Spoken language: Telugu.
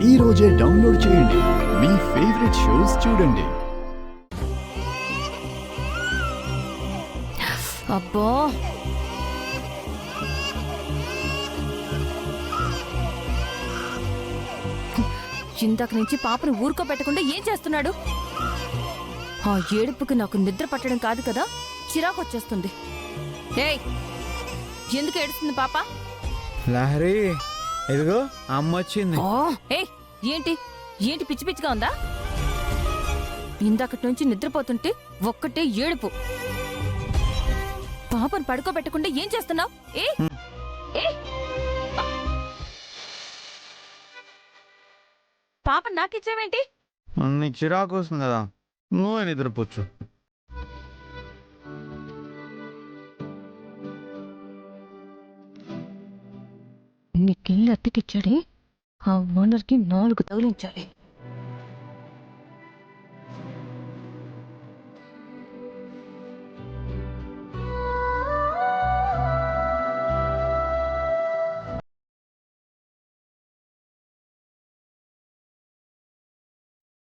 ఈ రోజే డౌన్లోడ్ చేయండి. మీ ఫేవరెట్ షోస్ చూడండి. అబ్బో, ఇందాక నుంచి పాపను ఊరుకోబెట్టకుండా ఏం చేస్తున్నాడు? ఆ ఏడుపుకి నాకు నిద్ర పట్టడం కాదు కదా, చిరాకు వచ్చేస్తుంది. ఏయ్, ఎందుకు ఏడుస్తుంది పాప? లహరి, ఎదుగో అమ్మ వచ్చింది. ఏయ్, ఏంటి ఏంటి పిచ్చి పిచ్చిగా ఉందా? ఇందాకటి నుంచి నిద్రపోతుంటే ఒక్కటే ఏడుపు. పాపను పడుకోబెట్టకుండా ఏం చేస్తున్నావు? పాప నాకిచ్చావేంటి? నీకు చిరాకు వస్తుంది కదా, నువ్వే నిద్రపోవచ్చు. నీకిల్లు అద్దెకిచ్చాడే, ఆ ఓనర్కి 4 తగిలించాలి.